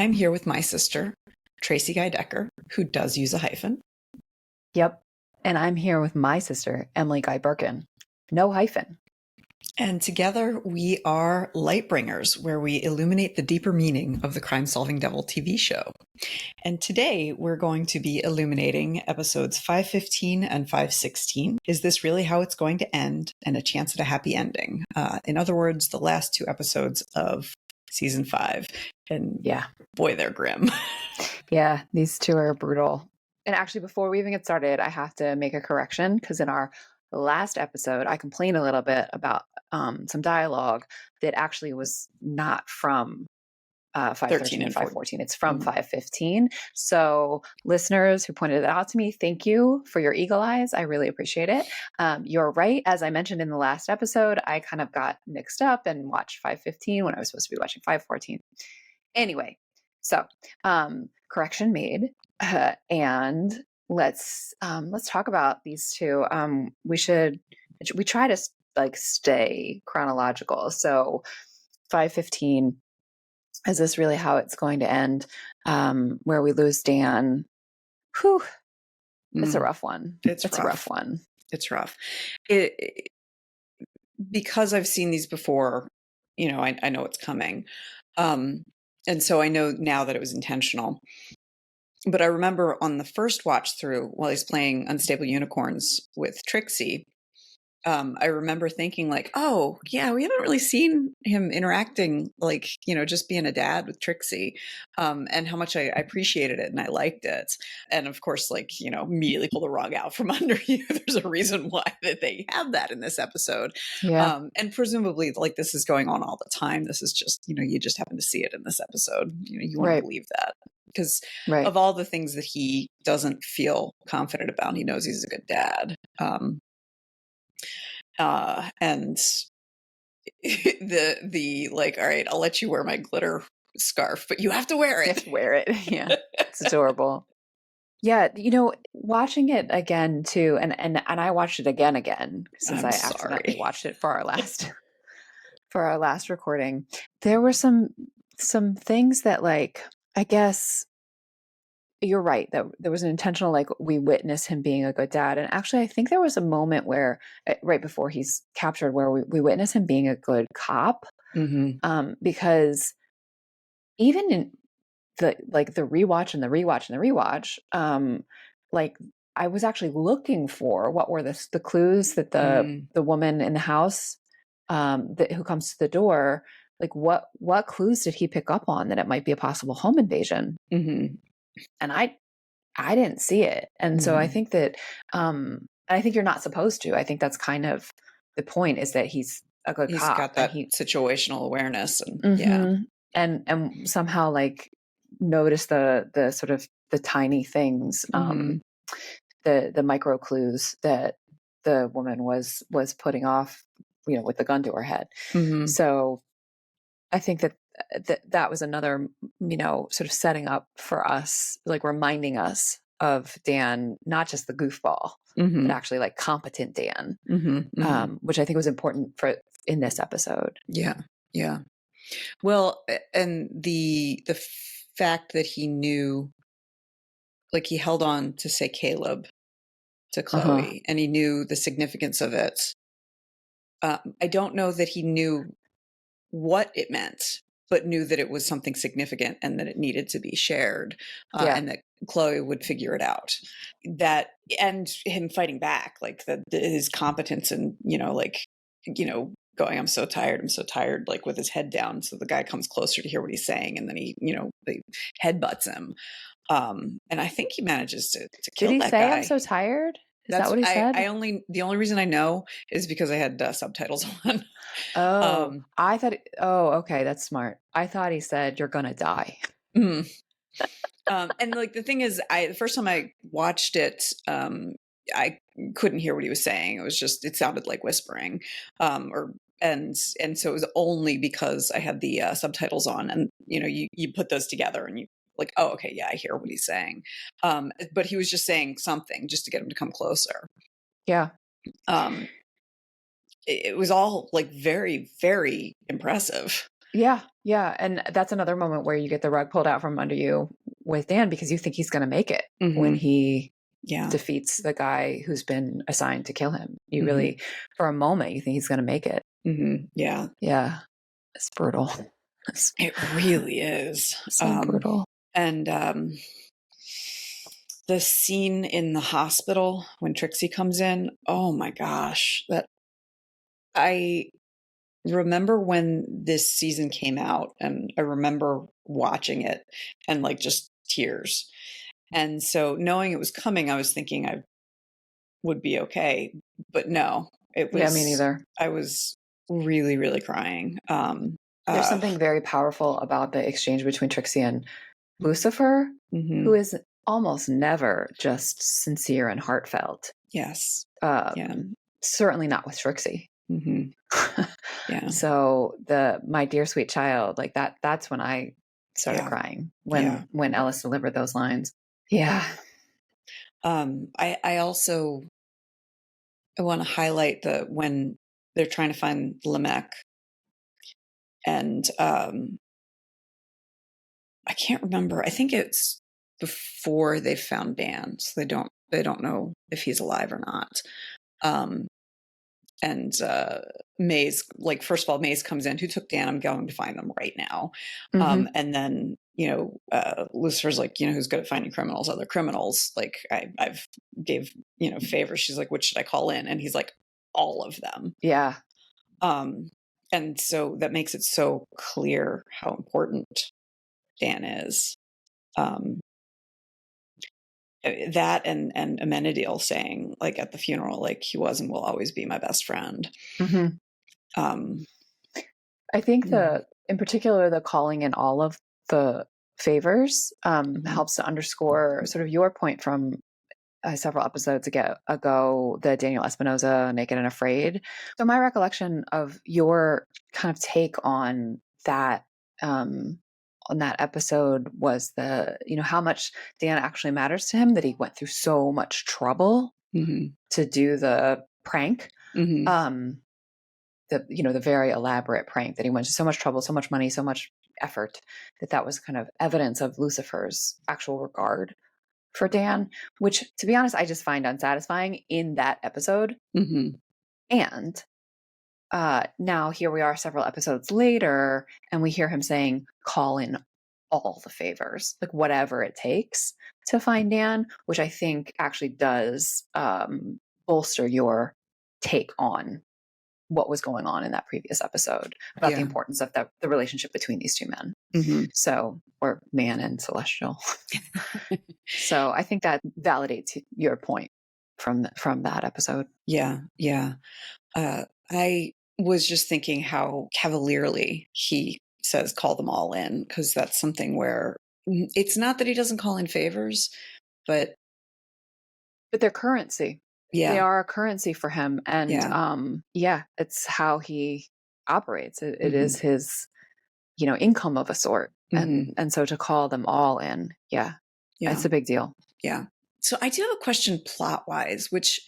I'm here with my sister, Tracie Guy Decker, who does use a hyphen. Yep. And I'm here with my sister, Emily Guy Birkin. No hyphen. And together we are Lightbringers, where we illuminate the deeper meaning of the crime-solving devil TV show. And today we're going to be illuminating episodes 515 and 516. Is this really how it's going to end? And a chance at a happy ending. In other words, the last two episodes of season 5. And yeah, boy, they're grim. Yeah, these two are brutal. And actually, before we even get started, I have to make a correction because in our last episode, I complained a little bit about some dialogue that actually was not from 513 and 514. It's from 515. So listeners who pointed that out to me, thank you for your eagle eyes. I really appreciate it. You're right. As I mentioned in the last episode, I kind of got mixed up and watched 515 when I was supposed to be watching 514. Anyway, so correction made. And let's talk about these two. We try to stay chronological. So 515, is this really how it's going to end? Where we lose Dan. Whew. It's a rough one. It's a rough one. It's rough. Because I've seen these before, I know it's coming. And so I know now that it was intentional. But I remember on the first watch through, while he's playing Unstable Unicorns with Trixie, I remember thinking like, oh, yeah, we haven't really seen him interacting just being a dad with Trixie, and how much I appreciated it and I liked it. And of course, immediately pull the rug out from under you. There's a reason why that they have that in this episode. Yeah. And presumably this is going on all the time. This is just, you just happen to see it in this episode. You want to believe that. Because of all the things that he doesn't feel confident about, he knows he's a good dad. And all right, I'll let you wear my glitter scarf, but you have to wear it. You have to wear it. Yeah. It's adorable. Yeah. Watching it again too. And I watched it again since I accidentally watched it for our last recording. There were some things that I guess you're right that there was an intentional, we witness him being a good dad. And actually, I think there was a moment where right before he's captured where we witness him being a good cop. Mm-hmm. Because even in the rewatch and the rewatch, I was actually looking for what were the clues that the woman in the house who comes to the door, what clues did he pick up on that it might be a possible home invasion? Mm-hmm. And I didn't see it. And so I think that, I think you're not supposed to. I think that's kind of the point, is that he's a good cop. He's got that situational awareness and and somehow notice the sort of the tiny things, the micro clues that the woman was putting off, with the gun to her head. Mm-hmm. So I think that was another, sort of setting up for us, reminding us of Dan, not just the goofball, but actually competent Dan, which I think was important in this episode. Yeah. Yeah. Well, and the fact that he knew, he held on to say Caleb to Chloe, and he knew the significance of it. I don't know that he knew what it meant, but knew that it was something significant and that it needed to be shared, and that Chloe would figure it out. That, and him fighting back, his competence and, going, I'm so tired, with his head down. So the guy comes closer to hear what he's saying, and then he, they headbutts him. And I think he manages to kill that guy. Did he say, I'm so tired? Is that what he said? The only reason I know is because I had subtitles on. Oh, I thought, okay, that's smart. I thought he said, you're going to die. And the thing is, the first time I watched it, I couldn't hear what he was saying. It sounded like whispering, and so it was only because I had the subtitles on, and you put those together and you oh, okay, yeah, I hear what he's saying. But he was just saying something just to get him to come closer. Yeah. It was all very, very impressive. Yeah, yeah, and that's another moment where you get the rug pulled out from under you with Dan because you think he's going to make it when he Yeah. defeats the guy who's been assigned to kill him. You Mhm. really, for a moment, you think he's going to make it. Yeah. Yeah, it's brutal. It's It really is. so brutal. And the scene in the hospital when Trixie comes in, oh my gosh, that I remember when this season came out, and I remember watching it and like just tears. And so knowing it was coming, I was thinking I would be okay, but no, Yeah, me neither. I was really, really crying. There's Uh, something very powerful about the exchange between Trixie and Lucifer, who mhm. is almost never just sincere and heartfelt. Yes. Yeah. Certainly not with Trixie. Mhm. Yeah. So the my dear sweet child, like that's when I started Yeah. crying Yeah. when Ellis delivered those lines. Yeah. I also I want to highlight the when they're trying to find Lamech, and I can't remember. I think it's before they found Dan, so they don't know if he's alive or not. Um, and Maze, like, first of all, Maze comes in. Who took Dan? I'm going to find them right now. Mhm. And then Lucifer's like, who's good at finding criminals? Other criminals. Like I've gave favors. She's like, which should I call in? And he's like, all of them. Yeah. And so that makes it so clear how important Dan is. Um, that and Amenadiel saying, like, at the funeral, like, he was and will always be my best friend. Mhm. Um, I think in particular, the calling in all of the favors helps to underscore sort of your point from several episodes ago, the Daniel Espinosa Naked and Afraid. So my recollection of your kind of take on that episode was how much Dan actually matters to him, that he went through so much trouble to do the prank. The very elaborate prank, that he went to so much trouble, so much money, so much effort, that was kind of evidence of Lucifer's actual regard for Dan, which, to be honest, I just find unsatisfying in that episode. And now here we are several episodes later, and we hear him saying, call in all the favors, like whatever it takes to find Dan, which I think actually does bolster your take on what was going on in that previous episode about the importance of the relationship between these two men. So, or man and celestial. So I think that validates your point from that episode. Yeah. I was just thinking how cavalierly he says, call them all in, because that's something where it's not that he doesn't call in favors, but they're currency. yeah. They are a currency for him. And it's how he operates. It is his, income of a sort. And so to call them all in, it's a big deal. Yeah. So I do have a question plot wise, which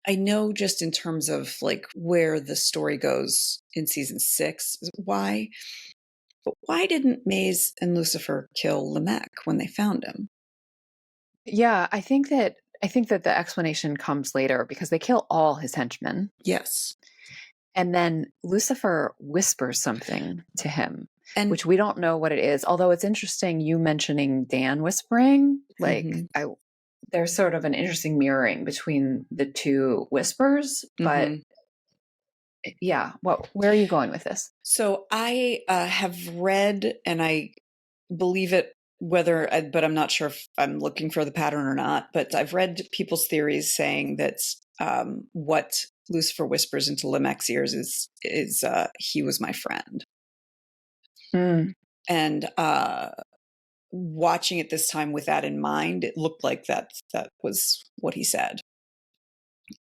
I know just in terms of like where the story goes in season 6, why didn't Maze and Lucifer kill Lamech when they found him? Yeah, I think that the explanation comes later, because they kill all his henchmen. Yes. And then Lucifer whispers something to him, And which we don't know what it is. Although it's interesting you mentioning Dan whispering. Like, there's sort of an interesting mirroring between the two whispers. But yeah, where are you going with this? So I have read, and I believe it, but I'm not sure if I'm looking for the pattern or not. But I've read people's theories saying that what Lucifer whispers into Lamech's ears is he was my friend. And watching it this time with that in mind, it looked like that was what he said.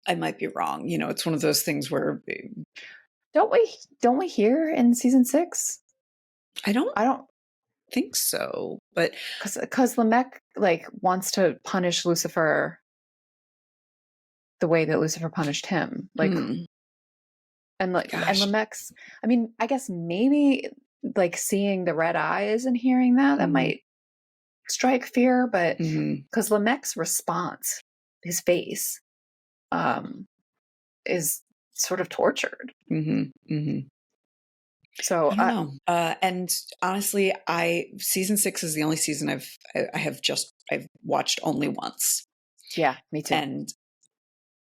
I might be wrong. It's one of those things where don't we hear in season 6? I don't think so, but because Lamech wants to punish Lucifer the way that Lucifer punished him, and Lamech's, I mean, I guess maybe like seeing the red eyes and hearing that might strike fear, but because Lamech's response, his face, is sort of tortured. So I don't know. And honestly, season 6 is the only season I've watched only once. Yeah, me too. And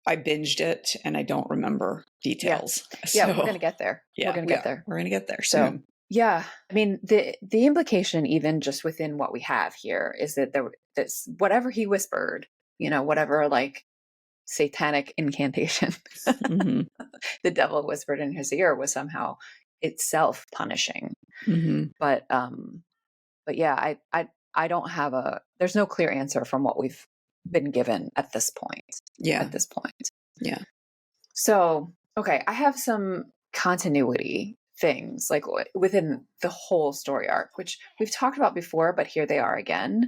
I binged it and I don't remember details. Yeah, we're going to get there. Yeah, we're going to get there. We're going to get there soon. Yeah, I mean, the implication, even just within what we have here, is that this whatever he whispered, whatever like satanic incantation the devil whispered in his ear was somehow itself punishing. But yeah, I don't have there's no clear answer from what we've been given at this point. Yeah. Yeah. So, okay, I have some continuity things like within the whole story arc, which we've talked about before, but here they are again.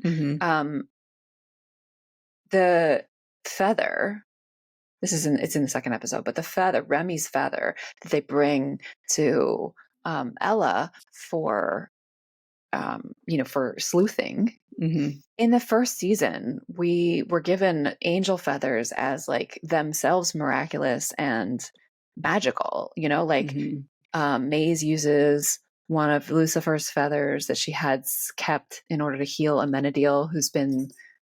The feather, it's in the second episode, but the feather, Remy's feather that they bring to Ella for for sleuthing. In the first season, we were given angel feathers as like themselves miraculous and magical, Maze uses one of Lucifer's feathers that she had kept in order to heal Amenadiel, who's been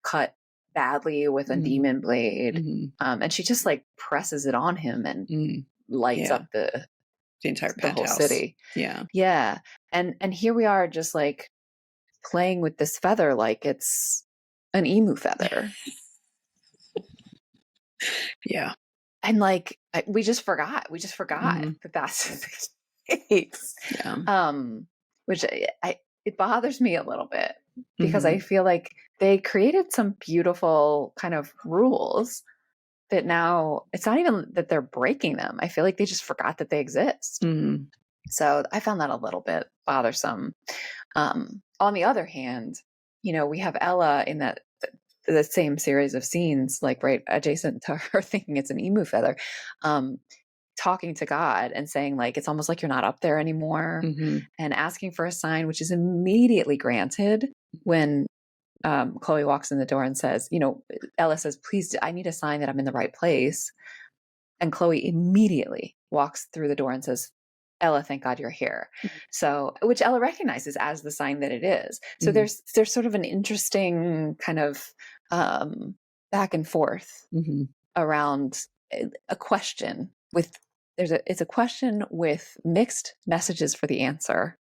cut badly with a demon blade. And she just like presses it on him and lights up the entire penthouse. Whole city. Yeah. And here we are just like playing with this feather like it's an emu feather. Yeah. And like we just forgot that that's the case. Yeah. Which it bothers me a little bit because I feel like they created some beautiful kind of rules that now it's not even that they're breaking them. I feel like they just forgot that they exist. So I found that a little bit bothersome. On the other hand, we have Ella in the same series of scenes, like right adjacent to her thinking it's an emu feather, talking to God and saying like, it's almost like you're not up there anymore, and asking for a sign, which is immediately granted when Chloe walks in the door and says, Ella says, please, I need a sign that I'm in the right place. And Chloe immediately walks through the door and says, Ella, thank God you're here. So, which Ella recognizes as the sign that it is. So there's sort of an interesting kind of back and forth around a question it's a question with mixed messages for the answer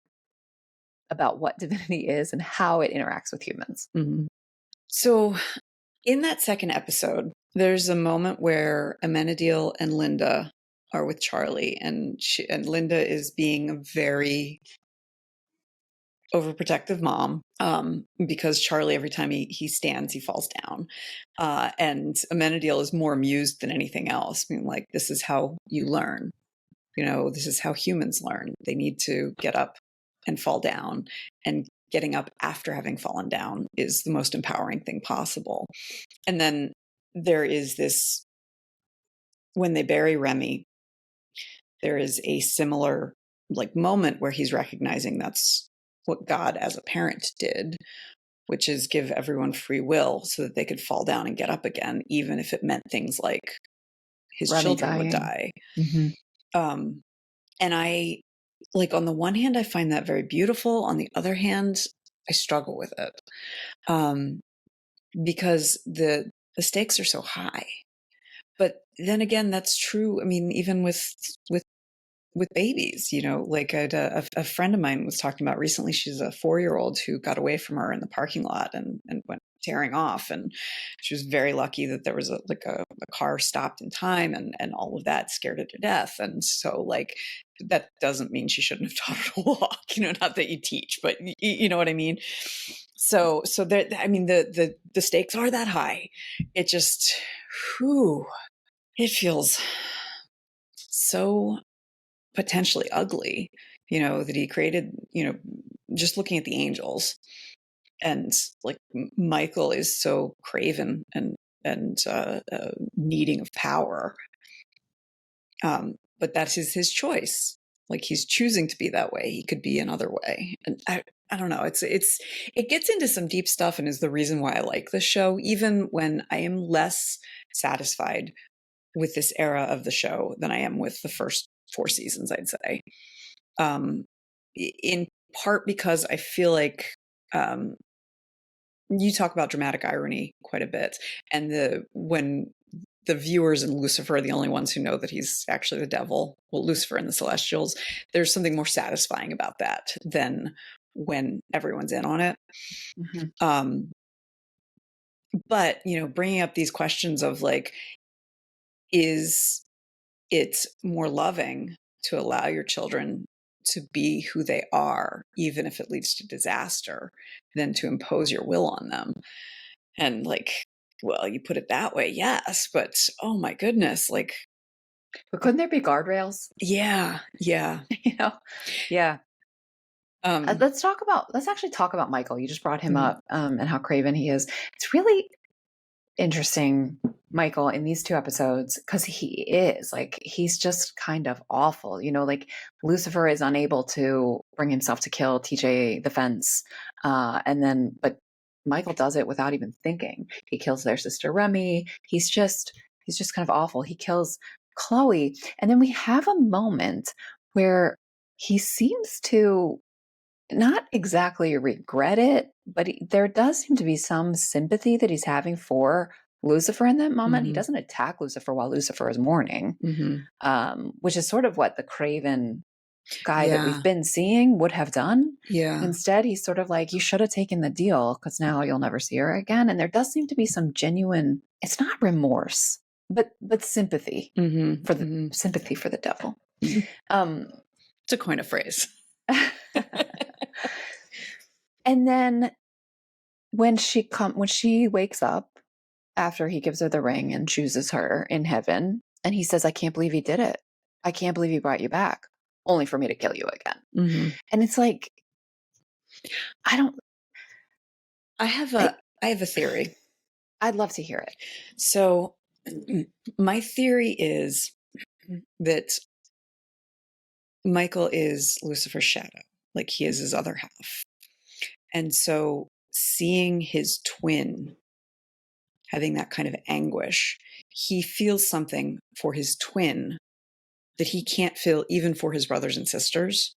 about what divinity is and how it interacts with humans. So in that second episode, there's a moment where Amenadiel and Linda are with Charlie, and Linda is being a very overprotective mom, because Charlie, every time he stands, he falls down. And Amenadiel is more amused than anything else. I mean, like, this is how you learn. This is how humans learn. They need to get up and fall down, and getting up after having fallen down is the most empowering thing possible. And then there is this, when they bury Remy, there is a similar like moment where he's recognizing that's what God as a parent did, which is give everyone free will so that they could fall down and get up again, even if it meant things like his Remy children would die. And I, like, on the one hand, I find that very beautiful. On the other hand, I struggle with it, because the stakes are so high. But then again, that's true. I mean, even with babies, like a friend of mine was talking about recently. She's a 4-year-old who got away from her in the parking lot and went tearing off. And she was very lucky that there was a car stopped in time, and all of that scared her to death. And so, like, that doesn't mean she shouldn't have taught her to walk, not that you teach, but you know what I mean? So there, I mean, the stakes are that high. It just, it feels so potentially ugly, that he created, just looking at the angels, and like Michael is so craven and needing of power. But that's his choice. Like he's choosing to be that way. He could be another way. And I don't know. It gets into some deep stuff and is the reason why I like this show, even when I am less satisfied with this era of the show than I am with the first 4 seasons, I'd say. In part because I feel like you talk about dramatic irony quite a bit, and when the viewers in Lucifer are the only ones who know that he's actually the devil, well, Lucifer and the Celestials, there's something more satisfying about that than when everyone's in on it. Mm-hmm. But, bringing up these questions of like, is it more loving to allow your children to be who they are, even if it leads to disaster, than to impose your will on them? And like, well, you put it that way, yes, but oh my goodness, like, But couldn't there be guardrails? yeah. Yeah. Let's actually talk about Michael. You just brought him Mhm. up, and how craven he is. It's really interesting, Michael, in these 2 episodes, because he's just kind of awful. Like Lucifer is unable to bring himself to kill TJ the fence, but Michael does it without even thinking. He kills their sister Remy. He's just kind of awful. He kills Chloe, and then we have a moment where he seems to not exactly regret it, but there does seem to be some sympathy that he's having for Lucifer in that moment. He Mhm. doesn't attack Lucifer while Lucifer is mourning, Mhm. which is sort of what the craven guy that we've Yeah. been seeing would have done. Yeah. Instead, he's sort of like, you should have taken the deal because now you'll never see her again. And there does seem to be some genuine, it's not remorse, but sympathy Mhm. for the Mhm. sympathy for the devil. To coin a phrase. And then when she wakes up after he gives her the ring and chooses her in heaven, and he says, I can't believe he did it. I can't believe he brought you back, only for me to kill you again. Mhm. And it's like, I don't, I have I, a theory. I'd love to hear it. So my theory is that Michael is Lucifer's shadow, like he is his other half. And so seeing his twin having that kind of anguish, he feels something for his twin that he can't feel even for his brothers and sisters.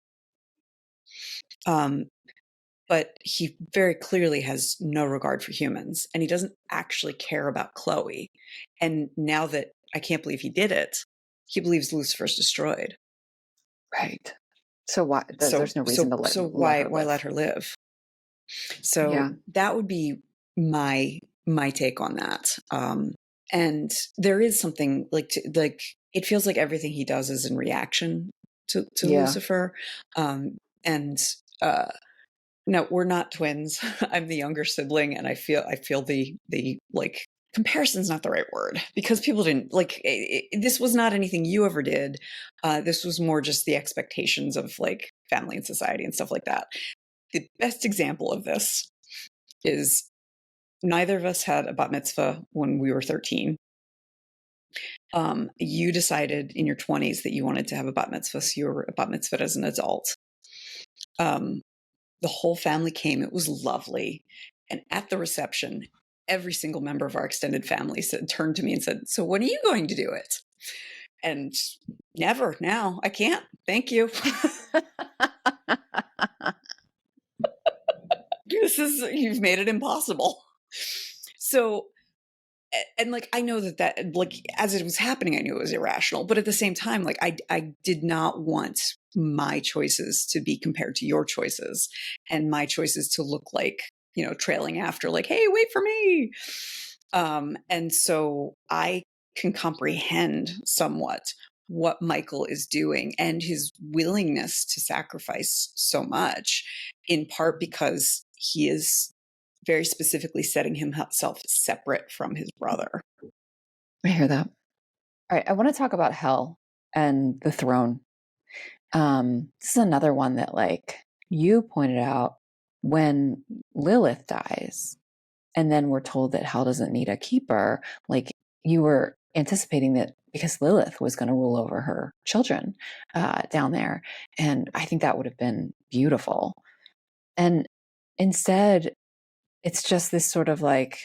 But he very clearly has no regard for humans, and he doesn't actually care about Chloe. And now that I can't believe he did it, he believes Lucifer's destroyed. Right. So why, So there's no reason to so let why her live. let her live? So Yeah. that would be my take on that. And there is something like it feels like everything he does is in reaction to Yeah. Lucifer. And no, we're not twins. I'm the younger sibling, and I feel the like comparison's not the right word, because people didn't like this was not anything you ever did. This was more just the expectations of like family and society and stuff like that. The best example of this is neither of us had a bat mitzvah when we were 13. You decided in your 20s that you wanted to have a bat mitzvah, so you were a bat mitzvah as an adult. The whole family came. It was lovely. And at the reception, every single member of our extended family turned to me and said, so when are you going to do it? And never now. I can't. Thank you. You've made it impossible. So, and like, I know that like, as it was happening, I knew it was irrational, but at the same time, like I did not want my choices to be compared to your choices, and my choices to look like, trailing after, like, hey, wait for me. And so I can comprehend somewhat what Michael is doing and his willingness to sacrifice so much, in part because he is very specifically setting himself separate from his brother. I hear that. All right. I want to talk about hell and the throne. This is another one that, like you pointed out, when Lilith dies, and then we're told that hell doesn't need a keeper, like you were anticipating that because Lilith was going to rule over her children down there. And I think that would have been beautiful. And instead, it's just this sort of like,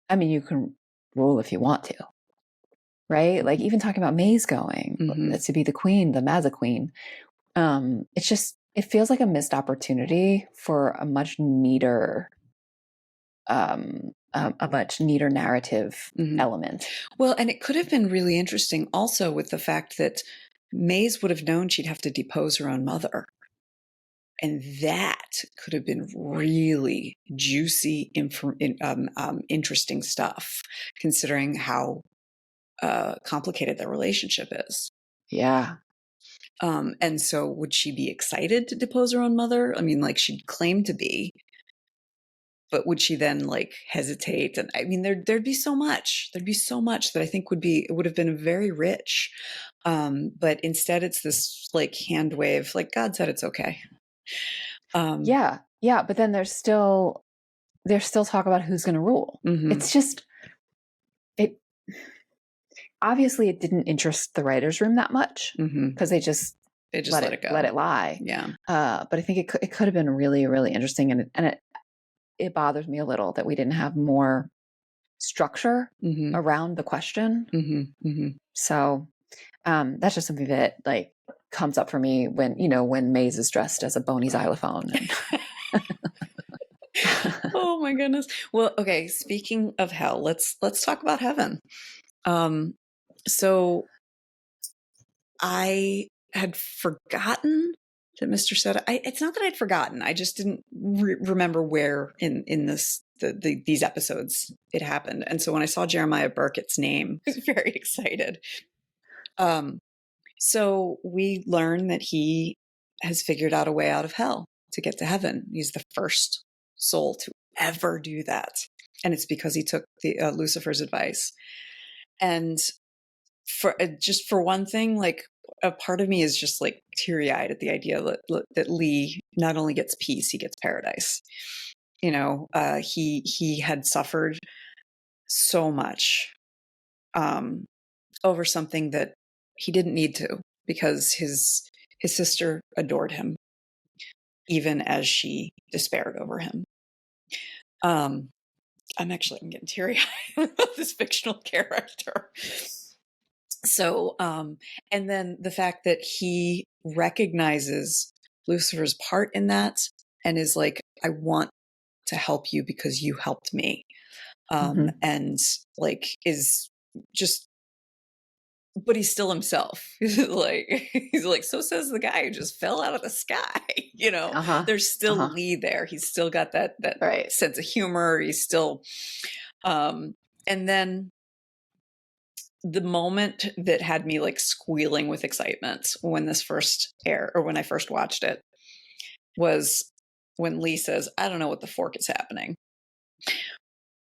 I mean, you can rule if you want to, right? Like even talking about May's going to be the queen, the Mazza queen. It's just, it feels like a missed opportunity for a much neater narrative element. Well, and it could have been really interesting also with the fact that Maze would have known she'd have to depose her own mother. And that could have been really juicy, interesting stuff, considering how complicated their relationship is. Yeah. And so would she be excited to depose her own mother? I mean, like she'd claim to be, but would she then like hesitate? And I mean, there'd be so much that I think would have been very rich. But instead it's this like hand wave, like God said, it's okay. Yeah. But then there's still talk about who's going to rule. It's just, obviously it didn't interest the writer's room that much because they just let it go. Let it lie. Yeah. But I think it could have been really, really interesting. And it bothers me a little that we didn't have more structure around the question. So that's just something that like comes up for me when Maze is dressed as a bony xylophone. Oh my goodness. Well, okay. Speaking of hell, let's talk about heaven. So I had forgotten that Mr. said, it's not that I'd forgotten. I just didn't remember where in these episodes it happened. And so when I saw Jeremiah Burkett's name, I was very excited. So we learn that he has figured out a way out of hell to get to heaven. He's the first soul to ever do that. And it's because he took the Lucifer's advice. And for one thing, like a part of me is just like teary-eyed at the idea that Lee not only gets peace, he gets paradise. He had suffered so much over something that he didn't need to, because his sister adored him, even as she despaired over him. I'm getting teary-eyed about this fictional character. So, and then the fact that he recognizes Lucifer's part in that and is like, I want to help you because you helped me. And like is just, but he's still himself. He's like, so says the guy who just fell out of the sky. There's still Lee there. He's still got that right. sense of humor. He's still, and then the moment that had me like squealing with excitement when this first aired, or when I first watched it, was when Lee says, I don't know what the fork is happening.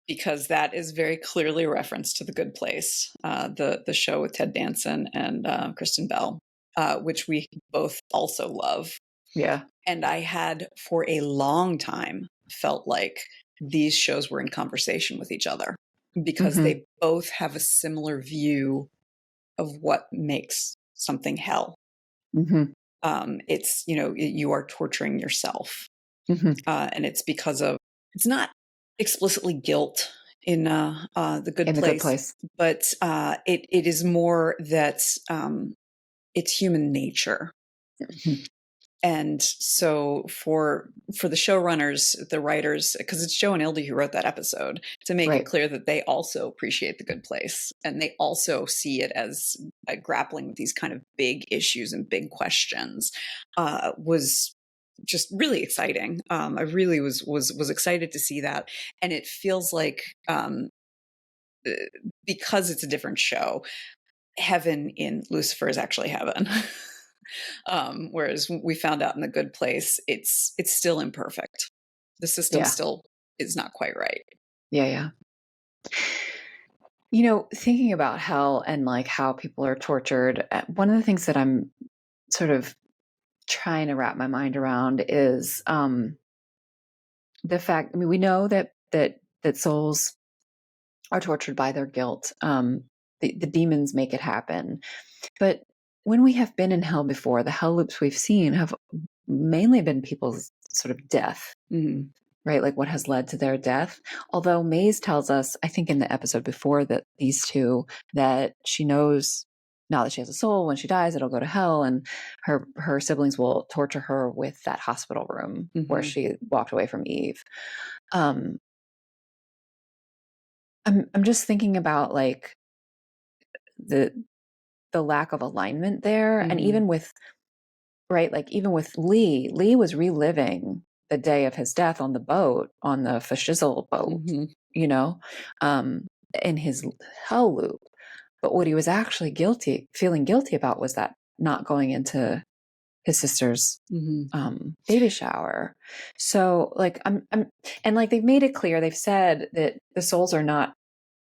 Because that is very clearly a reference to The Good Place, the show with Ted Danson and Kristen Bell, which we both also love. Yeah. And I had for a long time felt like these shows were in conversation with each other, because they both have a similar view of what makes something hell. It's, you are torturing yourself. And it's because of, it's not explicitly guilt in The Good Place, but it is more that it's human nature. And so for the showrunners, the writers, because it's Joe and Ildy who wrote that episode, to make it clear that they also appreciate The Good Place, and they also see it as grappling with these kind of big issues and big questions, was just really exciting. I really was excited to see that. And it feels like, because it's a different show, heaven in Lucifer is actually heaven. Whereas we found out in The Good Place, it's still imperfect. The system still is not quite right. Yeah. Thinking about hell and like how people are tortured, one of the things that I'm sort of trying to wrap my mind around is the fact, I mean, we know that souls are tortured by their guilt. The demons make it happen. But when we have been in hell before, the hell loops we've seen have mainly been people's sort of death, Mm-hmm. right? Like what has led to their death. Although Maze tells us, I think in the episode before that these two, that she knows now that she has a soul, when she dies, it'll go to hell, and her siblings will torture her with that hospital room where Mm-hmm. she walked away from Eve. I'm just thinking about like the lack of alignment there, and Mm-hmm. even with right, like even with Lee was reliving the day of his death on the boat, on the fashizzle boat, Mm-hmm. you know, um, in his hell loop. But what he was actually feeling guilty about was that not going into his sister's Mm-hmm. baby shower. So like and like they've made it clear, they've said that the souls are not,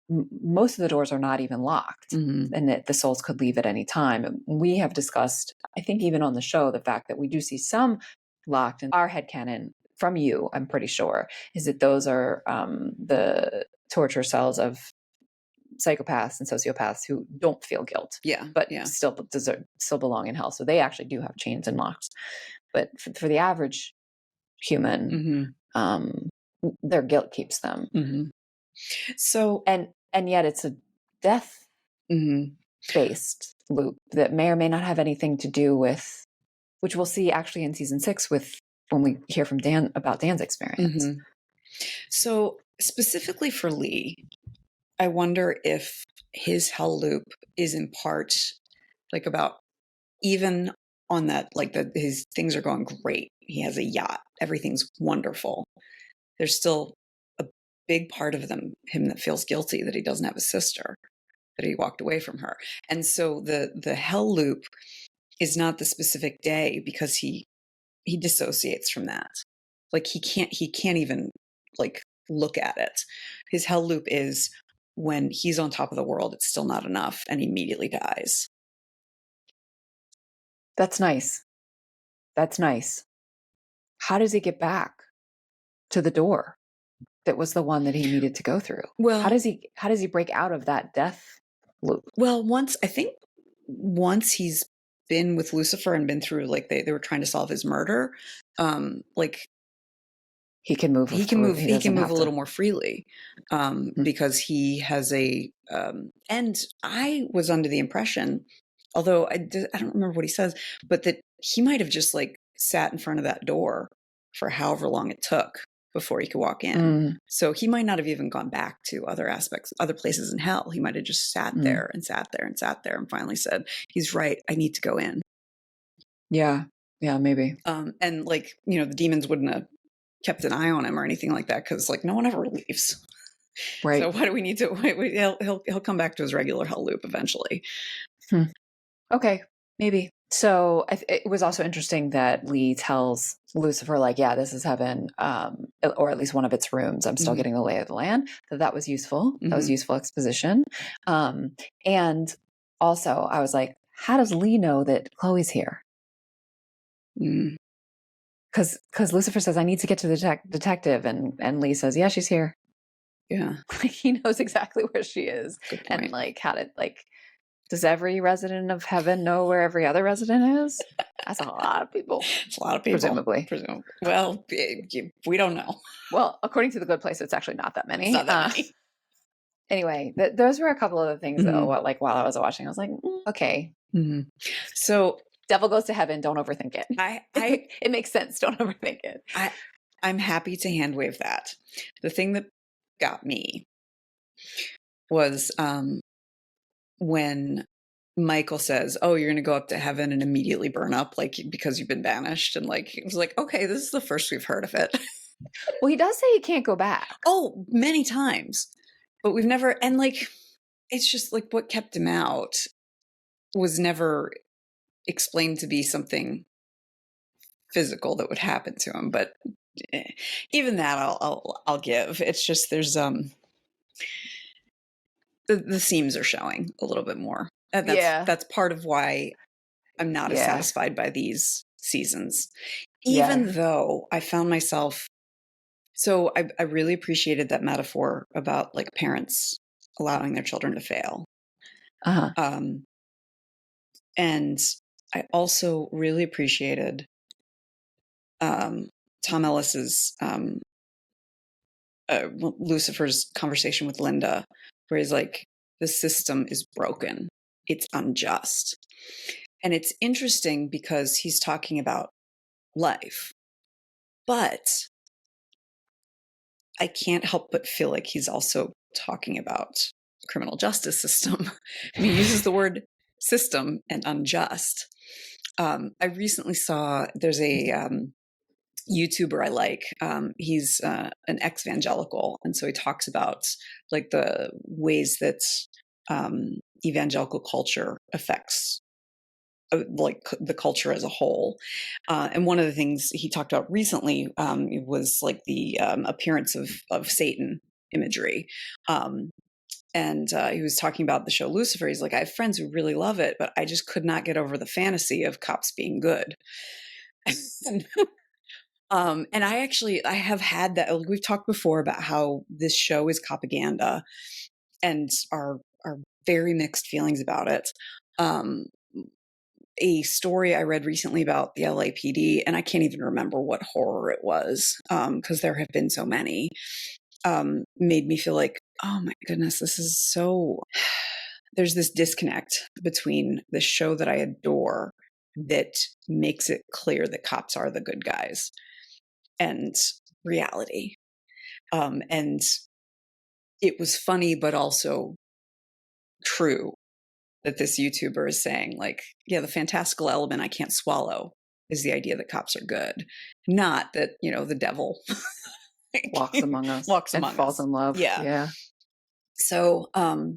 most of the doors are not even locked, Mm-hmm. and that the souls could leave at any time. We have discussed, I think even on the show, the fact that we do see some locked, and our headcanon from you, I'm pretty sure, is that those are the torture cells of psychopaths and sociopaths who don't feel guilt, Yeah. but Yeah. still belong in hell. So they actually do have chains and locks. But for the average human, Mm-hmm. their guilt keeps them. Mm-hmm. So, And yet it's a death mm-hmm. based loop that may or may not have anything to do with, which we'll see actually in season 6 with when we hear from Dan about Dan's experience. Mm-hmm. So specifically for Lee, I wonder if his hell loop is in part like about, even on that, like that his things are going great. He has a yacht. Everything's wonderful. There's still a big part of him that feels guilty that he doesn't have a sister, that he walked away from her. And so the hell loop is not the specific day, because he dissociates from that. Like he can't even like look at it. His hell loop is when he's on top of the world, it's still not enough, and he immediately dies. That's nice. That's nice. How does he get back to the door that was the one that he needed to go through? How Well, does he break out of that death loop? well, once he's been with Lucifer and been through, like they were trying to solve his murder, like He can move. he can move He he can doesn't move have a to. little more freely, because he has a and I was under the impression, although I don't remember what he says, but that he might have just like sat in front of that door for however long it took before he could walk in. So he might not have even gone back to other places in hell. He might have just sat there and sat there and sat there and finally said, he's right, I need to go in. Yeah, maybe. And like, the demons wouldn't have kept an eye on him or anything like that, because like no one ever leaves. Right. So why do we need to wait? He'll come back to his regular hell loop eventually. Okay, maybe. So it was also interesting that Lee tells Lucifer, like, yeah, this is heaven, or at least one of its rooms. I'm still getting the lay of the land. So that was useful. That was useful exposition. And also I was like, how does Lee know that Chloe's here? Because Lucifer says, I need to get to the detective. And Lee says, yeah, she's here. Yeah. He knows exactly where she is. Good point. And like, does every resident of heaven know where every other resident is? That's a lot of people. It's a lot of people. Presumably. Well, we don't know. Well, according to The Good Place, it's actually not that many. It's not that many. Anyway, those were a couple of the things, though, like while I was watching, I was like, okay. So devil goes to heaven, don't overthink it. It makes sense, don't overthink it. I'm happy to hand wave that. The thing that got me was when Michael says, oh, you're going to go up to heaven and immediately burn up, like, because you've been banished. And like, it was like, okay, this is the first we've heard of it. Well, he does say he can't go back. Oh, many times. But we've never, and like, it's just like what kept him out was never explained to be something physical that would happen to him. But even that I'll give. It's just there's the seams are showing a little bit more. And that's part of why I'm not as satisfied by these seasons. Even though I found myself, so I really appreciated that metaphor about like parents allowing their children to fail. Uh-huh. And I also really appreciated Tom Ellis's Lucifer's conversation with Linda, where he's like, the system is broken. It's unjust. And it's interesting because he's talking about life, but I can't help but feel like he's also talking about the criminal justice system. And he uses the word system and unjust. I recently saw, there's a YouTuber I like. He's an ex-evangelical, and so he talks about like the ways that evangelical culture affects like the culture as a whole. And one of the things he talked about recently was like the appearance of Satan imagery. And he was talking about the show Lucifer. He's like, I have friends who really love it, but I just could not get over the fantasy of cops being good. And I have had that. Like, we've talked before about how this show is propaganda, and our very mixed feelings about it. A story I read recently about the LAPD, and I can't even remember what horror it was because there have been so many, made me feel like, oh my goodness, this is so. There's this disconnect between the show that I adore that makes it clear that cops are the good guys and reality. And it was funny, but also true that this YouTuber is saying, like, yeah, the fantastical element I can't swallow is the idea that cops are good, not that, the devil Walks among us and falls in love. Yeah. So, and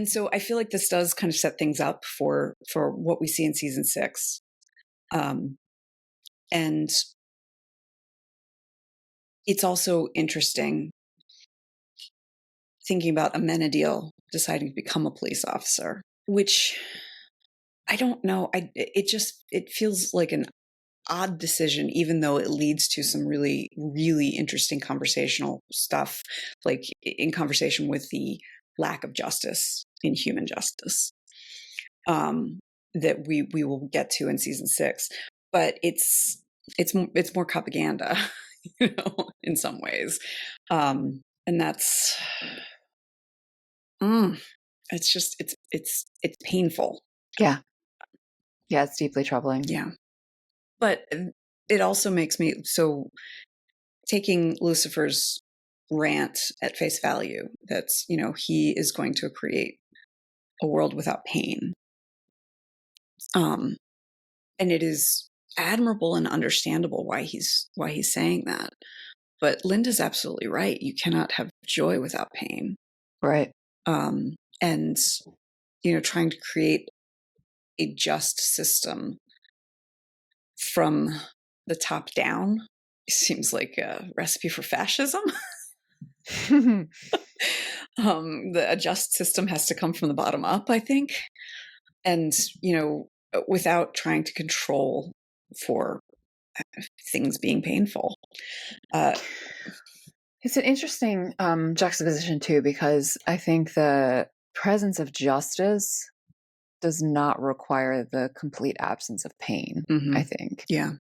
so I feel like this does kind of set things up for what we see in season 6. And it's also interesting thinking about Amenadiel deciding to become a police officer, which I don't know. It feels like an odd decision, even though it leads to some really, really interesting conversational stuff, like in conversation with the lack of justice in human justice, that we will get to in season 6. But it's more propaganda, in some ways, and that's. It's just it's painful. Yeah, it's deeply troubling. Yeah, but it also makes me so, taking Lucifer's rant at face value, that's he is going to create a world without pain, and it is admirable and understandable why he's saying that. But Linda's absolutely right. You cannot have joy without pain, right? And trying to create a just system from the top down seems like a recipe for fascism. A just system has to come from the bottom up, I think, and without trying to control for things being painful. It's an interesting juxtaposition too, because I think the presence of justice does not require the complete absence of pain. I think,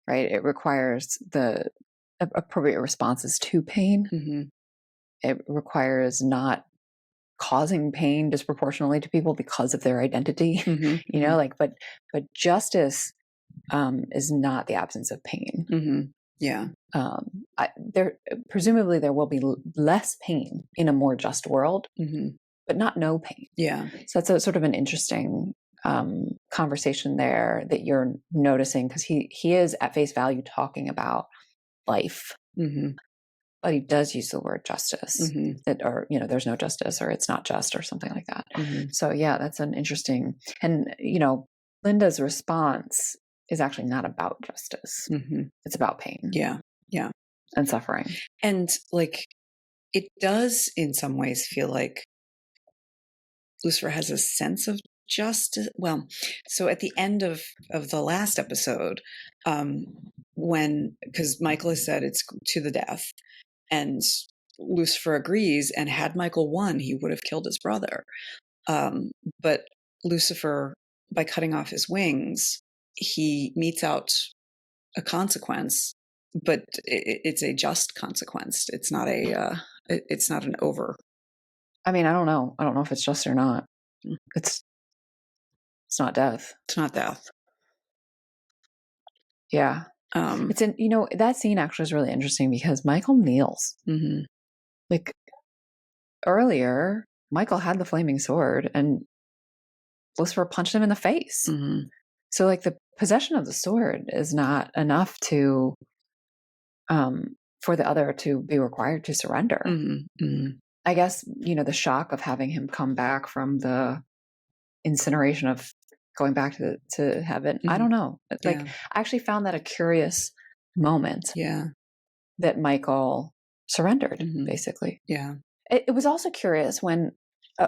right. It requires the appropriate responses to pain. It requires not causing pain disproportionately to people because of their identity. But justice is not the absence of pain. Presumably there will be less pain in a more just world, but not no pain. So that's a sort of an interesting conversation there that you're noticing, because he is at face value talking about life, but he does use the word justice, or there's no justice, or it's not just, or something like that. So yeah, that's an interesting. And Linda's response is actually not about justice. It's about pain. And suffering. And like, it does in some ways feel like Lucifer has a sense of justice. Well, so at the end of the last episode, because Michael has said it's to the death, and Lucifer agrees, and had Michael won, he would have killed his brother. But Lucifer, by cutting off his wings, he metes out a consequence, but it's a just consequence. It's not an over. I mean, I don't know if it's just or not. It's not death. It's not death. Yeah. It's that scene actually is really interesting because Michael kneels. Mm-hmm. Like earlier, Michael had the flaming sword and Lucifer punched him in the face. Mm-hmm. So like the possession of the sword is not enough to for the other to be required to surrender. Mm-hmm. Mm-hmm. I guess, the shock of having him come back from the incineration of going back to heaven. Mm-hmm. I don't know. Like, Yeah. I actually found that a curious moment. Yeah. That Michael surrendered, Mm-hmm. basically. Yeah. It was also curious when,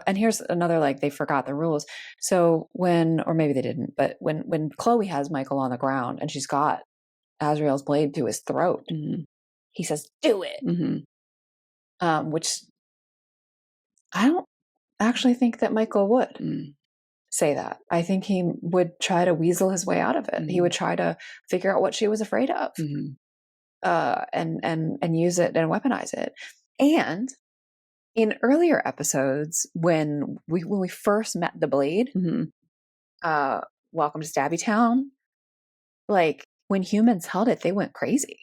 and here's another, like, they forgot the rules. So or maybe they didn't, but when Chloe has Michael on the ground and she's got Azrael's blade to his throat, mm-hmm. he says, "Do it," mm-hmm. Which I don't actually think that Michael would say that. I think he would try to weasel his way out of it. Mm-hmm. He would try to figure out what she was afraid of, and use it and weaponize it. And in earlier episodes, when we first met the Blade, Welcome to Stabby Town, like when humans held it, they went crazy.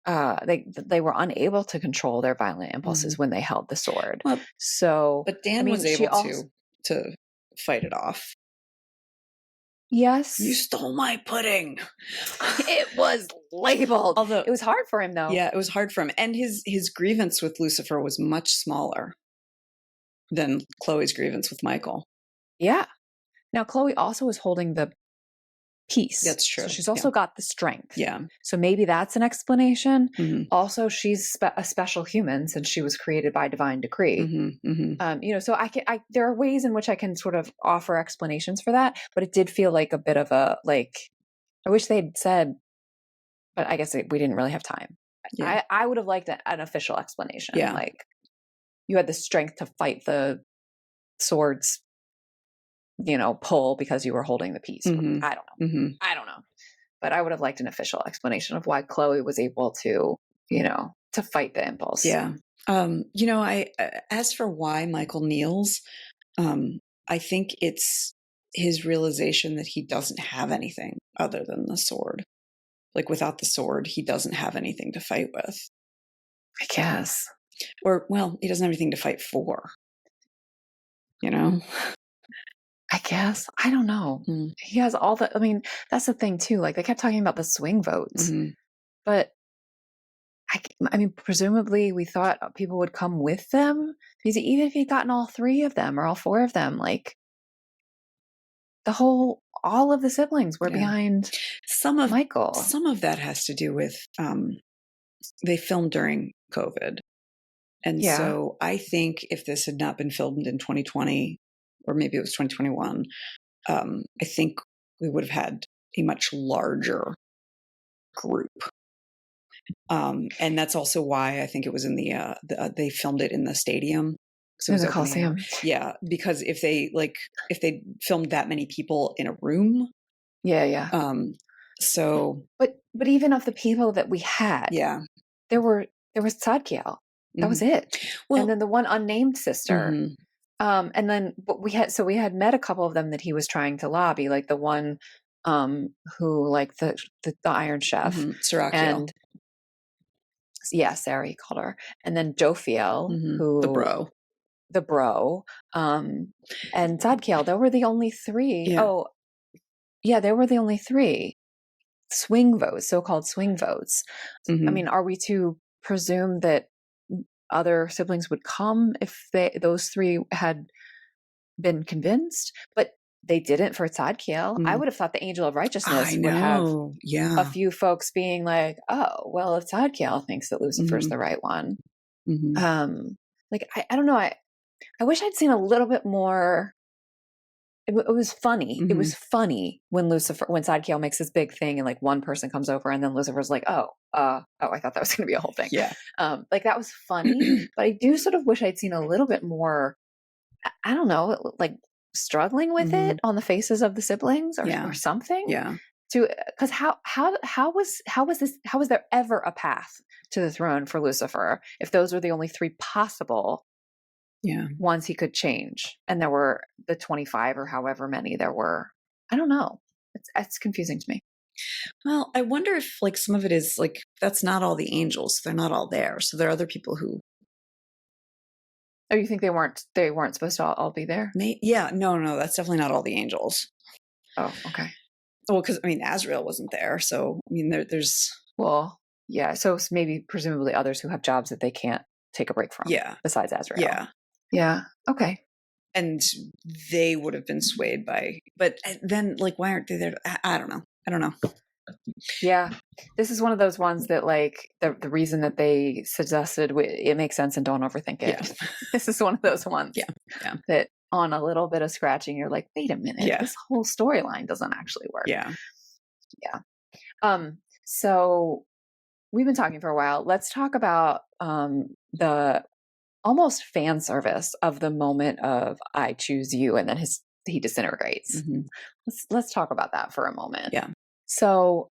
They were unable to control their violent impulses when they held the sword. Well, so, but Dan was able to fight it off. Yes, you stole my pudding. It was labeled. Although it was hard for him, though. Yeah, it was hard for him, and his grievance with Lucifer was much smaller than Chloe's grievance with Michael. Yeah. Now Chloe also was holding the peace. That's true. So she's also got the strength. Yeah. So maybe that's an explanation. Mm-hmm. Also, she's a special human since she was created by divine decree. Mm-hmm. Mm-hmm. So there are ways in which I can sort of offer explanations for that, but it did feel like a bit of I wish they'd said, but I guess we didn't really have time. Yeah. I would have liked an official explanation. Yeah. Like, you had the strength to fight the swords, pull because you were holding the piece. Mm-hmm. I don't know. Mm-hmm. I don't know. But I would have liked an official explanation of why Chloe was able to, to fight the impulse. Yeah. As for why Michael kneels, I think it's his realization that he doesn't have anything other than the sword. Like, without the sword, he doesn't have anything to fight with. I guess. Or, well, he doesn't have anything to fight for. I guess. I don't know. He has all the, that's the thing too. Like, they kept talking about the swing votes, but presumably we thought people would come with them, because even if he'd gotten all 3 of them or all 4 of them, like, all of the siblings were behind Michael. Some of that has to do with, they filmed during COVID. And so I think if this had not been filmed in 2020, or maybe it was 2021, I think we would have had a much larger group. And that's also why I think it was in they filmed it in the stadium. So it was the Coliseum. Yeah, because if they filmed that many people in a room. Yeah. So, but even of the people that we had, there was Tzadkiel. That was it. Well, and then the one unnamed sister. And then, but we had met a couple of them that he was trying to lobby, like the one who, like, the Iron Chef, Serakiel. And Sarah, he called her, and then Jophiel, who the bro, and Tzadkiel. There were the only 3. Yeah. Oh, yeah, there were the only 3 swing votes, so-called swing votes. Are we to presume that other siblings would come if those 3 had been convinced? But they didn't for Tzadkiel. I would have thought the Angel of Righteousness would have a few folks being like, oh, well, if Tzadkiel thinks that Lucifer's the right one. I don't know. I wish I'd seen a little bit more it was funny. It Mhm. was funny when Sidekiel makes this big thing and like one person comes over and then Lucifer's like, I thought that was going to be a whole thing. Yeah. Like that was funny, but I do sort of wish I'd seen a little bit more, I don't know, like struggling with Mhm. it on the faces of the siblings or something. Yeah. Because how was there ever a path to the throne for Lucifer if those were the only three possible ones he could change, and there were the 25 or however many there were? I don't know. It's confusing to me. Well, I wonder if like some of it is like that's not all the angels. They're not all there. So there are other people who. Oh, you think they weren't supposed to all be there? No, that's definitely not all the angels. Oh, okay. Well, because I mean, Azrael wasn't there, so I mean, there's. Well, yeah. So maybe presumably others who have jobs that they can't take a break from. Yeah. Besides Azrael. Yeah. Yeah. Okay. And they would have been swayed by, but then like, why aren't they there? I don't know. Yeah, this is one of those ones that like the reason that they suggested it makes sense and don't overthink it. Yeah. This is one of those ones. Yeah. That on a little bit of scratching, you're like, wait a minute, this whole storyline doesn't actually work. Yeah. So we've been talking for a while. Let's talk about the almost fan service of the moment of I choose you, and then he disintegrates. Mm-hmm. Let's talk about that for a moment. Yeah. So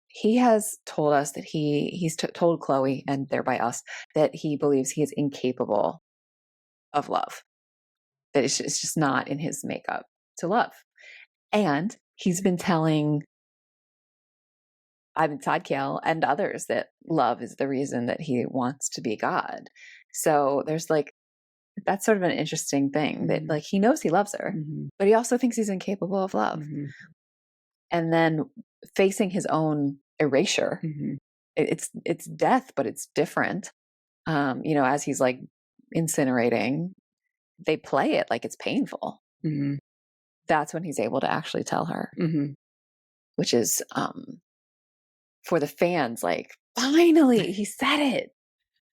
he has told us that he's told Chloe and thereby us that he believes he is incapable of love. That it's just not in his makeup to love. And he's been telling Ivan Sidekiel and others that love is the reason that he wants to be God. So there's like, that's sort of an interesting thing that like he knows he loves her, but he also thinks he's incapable of love. And then facing his own erasure, it's death, but it's different. As he's like incinerating, they play it like it's painful. That's when he's able to actually tell her, which is for the fans, like, finally he said it.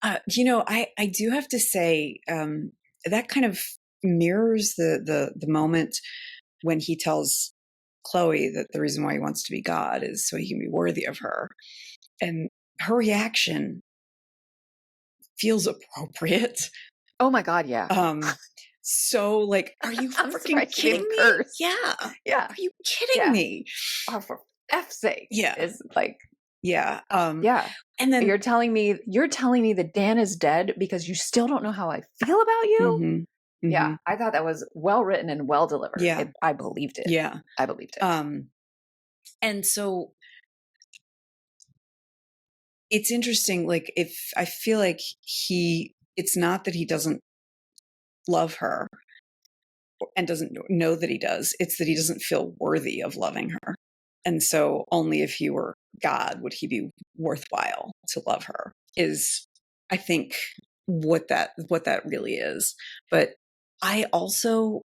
I do have to say that kind of mirrors the moment when he tells Chloe that the reason why he wants to be God is so he can be worthy of her, and her reaction feels appropriate. Oh my God, yeah. So like, are you freaking kidding me? Yeah. Are you kidding me? Oh, for F's sake. Yeah. Is like, yeah. And then you're telling me that Dan is dead because you still don't know how I feel about you? Yeah. I thought that was well written and well delivered. Yeah. I believed it. Yeah. I believed it. And so it's interesting. Like, if I feel like it's not that he doesn't love her and doesn't know that he does. It's that he doesn't feel worthy of loving her. And so only if he were God would he be worthwhile to love her, is I think what that really is. But I also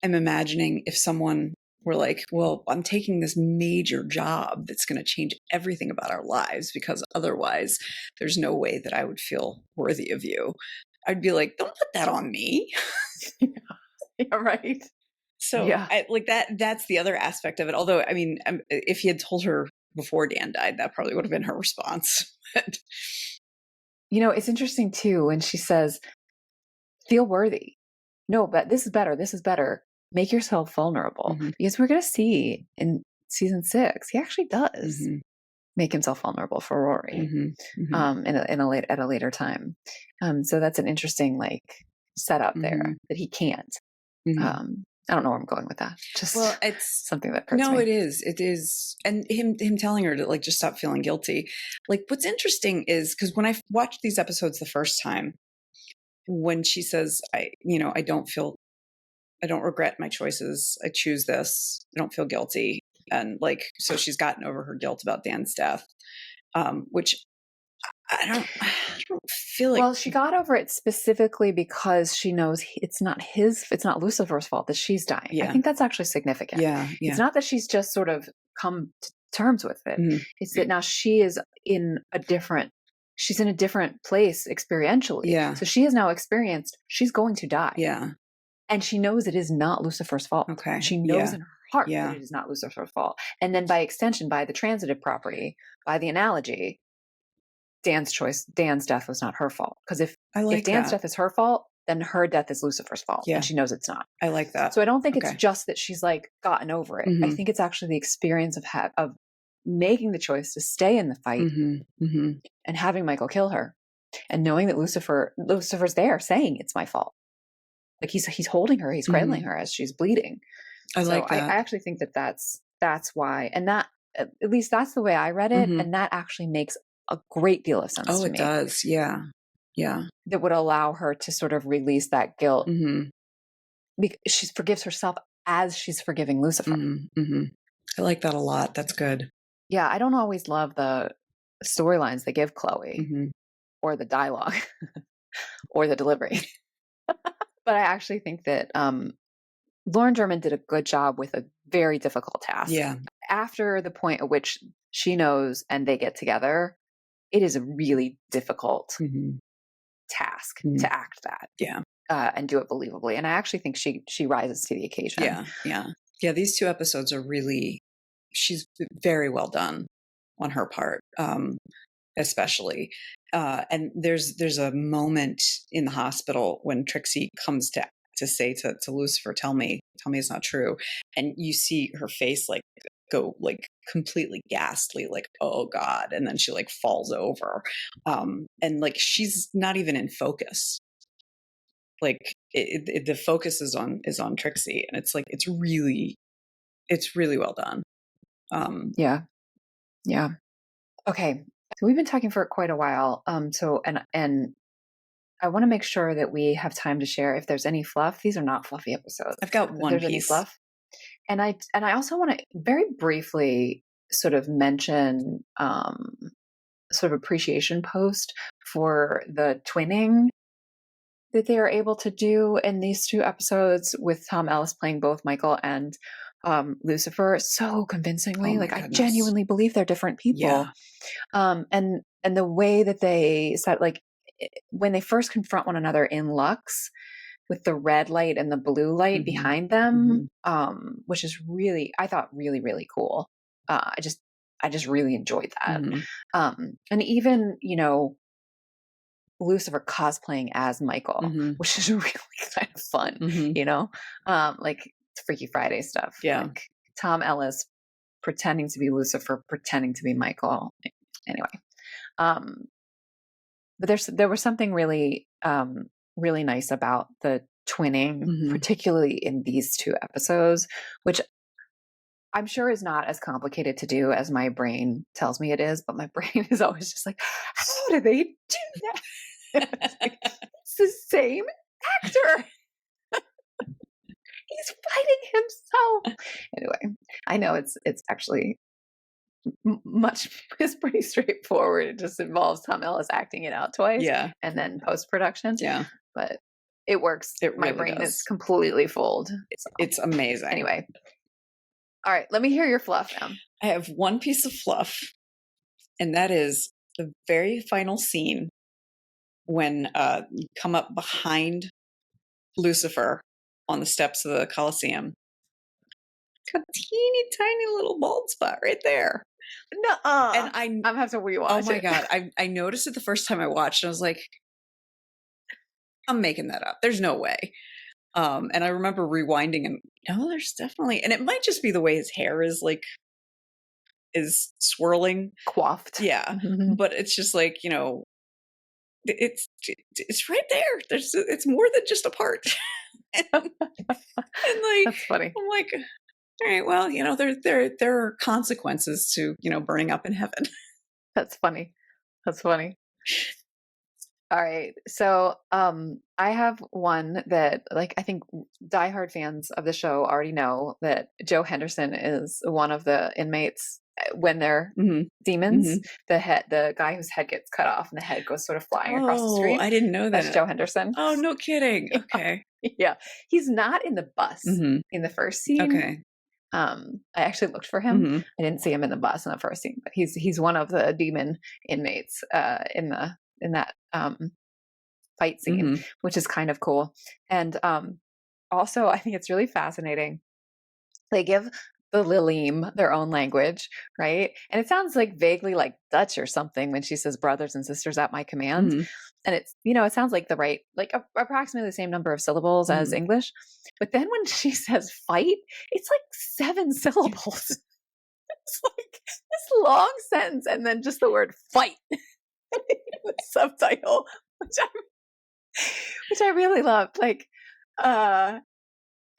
am imagining if someone were like, well, I'm taking this major job that's going to change everything about our lives because otherwise there's no way that I would feel worthy of you. I'd be like, don't put that on me. Yeah, right. So that's the other aspect of it. Although, I mean, if he had told her before Dan died, that probably would have been her response. It's interesting too, when she says, feel worthy. No, but this is better. This is better. Make yourself vulnerable. Because we're going to see in season 6, he actually does make himself vulnerable for Rory at a later time. So that's an interesting setup there that he can't. I don't know where I'm going with that. It's something that hurts me. It is. And him telling her to just stop feeling guilty. Like, what's interesting is because when I watched these episodes the first time, when she says, I don't regret my choices. I choose this. I don't feel guilty. And so she's gotten over her guilt about Dan's death, which I don't feel like. Well, she got over it specifically because she knows it's not Lucifer's fault that she's dying. Yeah. I think that's actually significant. Yeah. It's not that she's just sort of come to terms with it. It's that now she is she's in a different place experientially. Yeah. So she has now experienced she's going to die. Yeah. And she knows it is not Lucifer's fault. Okay. She knows in her heart Yeah. that it is not Lucifer's fault. And then by extension, by the transitive property, by the analogy, Dan's death was not her fault. Because if Dan's death is her fault, then her death is Lucifer's fault. Yeah. And she knows it's not. I like that. So I don't think it's just that she's like gotten over it. I think it's actually the experience of making the choice to stay in the fight and having Michael kill her, and knowing that Lucifer's there saying it's my fault. Like he's holding her, he's cradling her as she's bleeding. I like that. I actually think that that's why, and that at least that's the way I read it, and that actually makes a great deal of sense to me. Oh, it does. Yeah. Yeah. That would allow her to sort of release that guilt because she forgives herself as she's forgiving Lucifer. I like that a lot. That's good. Yeah, I don't always love the storylines they give Chloe or the dialogue or the delivery. But I actually think that Lauren German did a good job with a very difficult task. Yeah. After the point at which she knows and they get together, it is a really difficult task to act that. Yeah. And do it believably. And I actually think she rises to the occasion. Yeah. Yeah. Yeah. These 2 episodes are really, she's very well done on her part, especially. And there's a moment in the hospital when Trixie comes to say to Lucifer, tell me it's not true. And you see her face like go like completely ghastly, like, oh God. And then she like falls over. And like, she's not even in focus. Like the focus is on Trixie. And it's like, it's really well done. Yeah. Okay. So we've been talking for quite a while. So I want to make sure that we have time to share if there's any fluff. These are not fluffy episodes. I've got one piece. Any fluff. And I also want to very briefly sort of mention sort of appreciation post for the twinning that they are able to do in these 2 episodes with Tom Ellis playing both Michael and Lucifer so convincingly. Like I genuinely believe they're different people. Yeah. And the way that they said, like when they first confront one another in Lux with the red light and the blue light behind them, which is really, I thought really, really cool. I just really enjoyed that. And even, Lucifer cosplaying as Michael, which is really kind of fun, like Freaky Friday stuff. Yeah. Like Tom Ellis pretending to be Lucifer, pretending to be Michael. Anyway. But there was something really, really nice about the twinning, particularly in these 2 episodes, which I'm sure is not as complicated to do as my brain tells me it is, but my brain is always just like, how do they do that? It's the same actor. He's fighting himself. Anyway, I know it's actually it's pretty straightforward. It just involves Tom Ellis acting it out twice. Yeah. And then post-production. Yeah. But it works. My brain is completely fooled. It's amazing. Anyway. All right. Let me hear your fluff, Em. I have one piece of fluff, and that is the very final scene when you come up behind Lucifer on the steps of the Colosseum. A teeny tiny little bald spot right there. Nuh-uh. And I'm gonna have to rewatch Oh my it. God. I noticed it the first time I watched, and I was like, I'm making that up. There's no way. And I remember rewinding and no, there's definitely, and it might just be the way his hair is swirling. Coiffed. Yeah. But it's just like, it's right there. It's more than just a part. and like, that's funny. I'm like, all right, well, there are consequences to, burning up in heaven. That's funny. All right. So, I have one that I think diehard fans of the show already know that Joe Henderson is one of the inmates when they're demons. The guy whose head gets cut off and the head goes sort of flying across the street. I didn't know that. That's Joe Henderson. Oh, no kidding. Okay. Yeah. He's not in the bus in the first scene. Okay. I actually looked for him. I didn't see him in the bus in the first scene, but he's one of the demon inmates in that fight scene, which is kind of cool. And also, I think it's really fascinating. They give the Lilim their own language, right? And it sounds like vaguely like Dutch or something when she says brothers and sisters at my command. Mhm. And it's, it sounds like the right, like approximately the same number of syllables as Mhm. English. But then when she says fight, it's like 7 syllables. It's like this long sentence and then just the word fight in the subtitle, which I really loved. Like,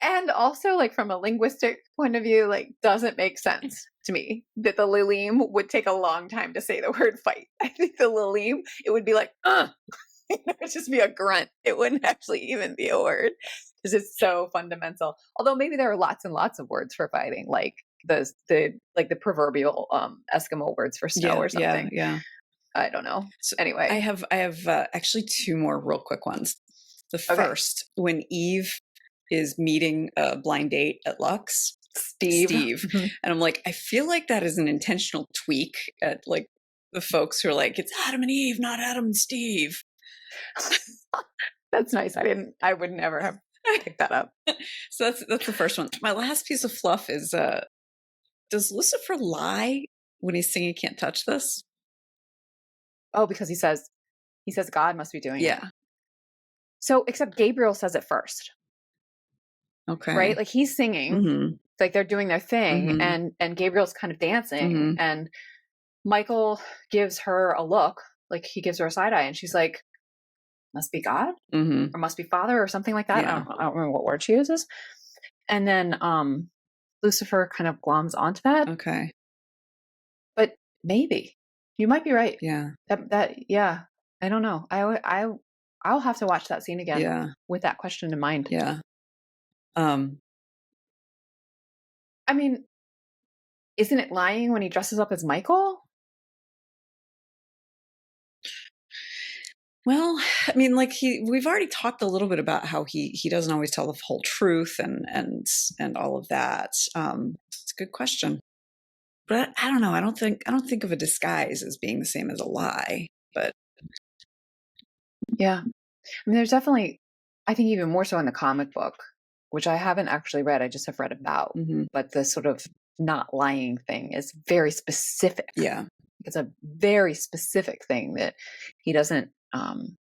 and also, like, from a linguistic point of view, like, doesn't make sense to me that the Lilim would take a long time to say the word fight. I think the Lilim, it would be like, it would just be a grunt. It wouldn't actually even be a word because it's so fundamental. Although maybe there are lots and lots of words for fighting, like the proverbial Eskimo words for snow Yeah, or yeah, something. yeah. I don't know. So Anyway, I have actually 2 more real quick ones. The okay. first, when Eve is meeting a blind date at Lux, Steve. and I'm like, I feel like that is an intentional tweak at like the folks who are like, it's Adam and Eve, not Adam and Steve. That's nice. I would never have picked that up. So that's the first one. My last piece of fluff is does Lucifer lie when he's singing Can't Touch This? Oh, because he says God must be doing it. Yeah. So, except Gabriel says it first, Okay. right? Like he's singing, Mm-hmm. like they're doing their thing, Mm-hmm. and Gabriel's kind of dancing, Mm-hmm. and Michael gives her a look, like he gives her a side eye, and she's like, "Must be God, Mm-hmm. or must be Father, or something like that." Yeah. I don't remember what word she uses. And then Lucifer kind of gloms onto that. Okay. But maybe you might be right. Yeah. Yeah. I don't know. I'll have to watch that scene again. Yeah. With that question in mind. Yeah. I mean, isn't it lying when he dresses up as Michael? Well, I mean, like we've already talked a little bit about how he doesn't always tell the whole truth and all of that. It's a good question, but I don't know. I don't think of a disguise as being the same as a lie. But Yeah. I mean, there's definitely, I think even more so in the comic book, which I haven't actually read, I just have read about. mm-hmm. But the sort of not lying thing is very specific. Yeah. It's a very specific thing that he doesn't,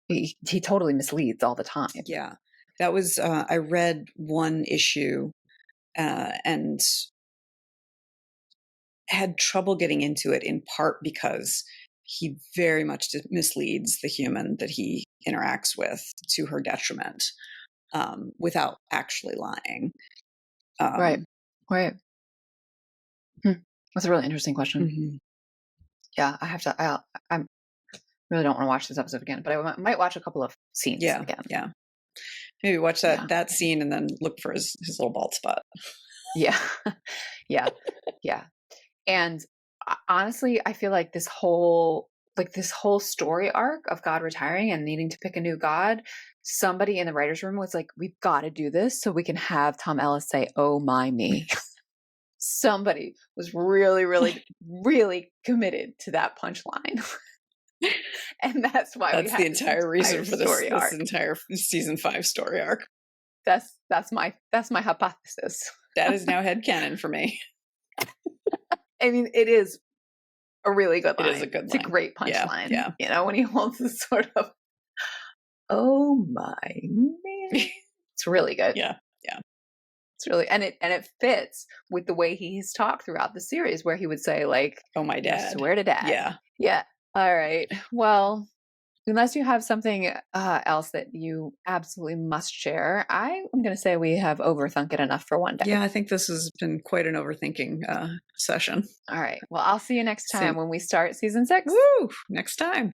he totally misleads all the time. Yeah. That was, I read one issue and had trouble getting into it in part because he very much misleads the human that he interacts with to her detriment without actually lying. Right. That's a really interesting question. Mm-hmm. Yeah, I have to. I really don't want to watch this episode again, but I might watch a couple of scenes again. Yeah. Maybe watch that scene and then look for his little bald spot. Yeah. Yeah. And honestly, I feel like this whole story arc of God retiring and needing to pick a new God, somebody in the writer's room was like, we've got to do this so we can have Tom Ellis say, "Oh my me." Somebody was really, really, really committed to that punchline. And that's why that's the entire reason for this entire season 5 story arc. That's my hypothesis. That is now headcanon for me. I mean, it is a really good line. It is a good line. It's a great punchline. Yeah. You know, when he holds this sort of, "Oh my man." It's really good. Yeah. It's really, and it fits with the way he's talked throughout the series, where he would say, like, "Oh my dad." "I swear to dad." Yeah. All right. Well, unless you have something else that you absolutely must share, I'm going to say we have overthunk it enough for one day. Yeah, I think this has been quite an overthinking session. All right. Well, I'll see you next time when we start season 6. Woo! Next time.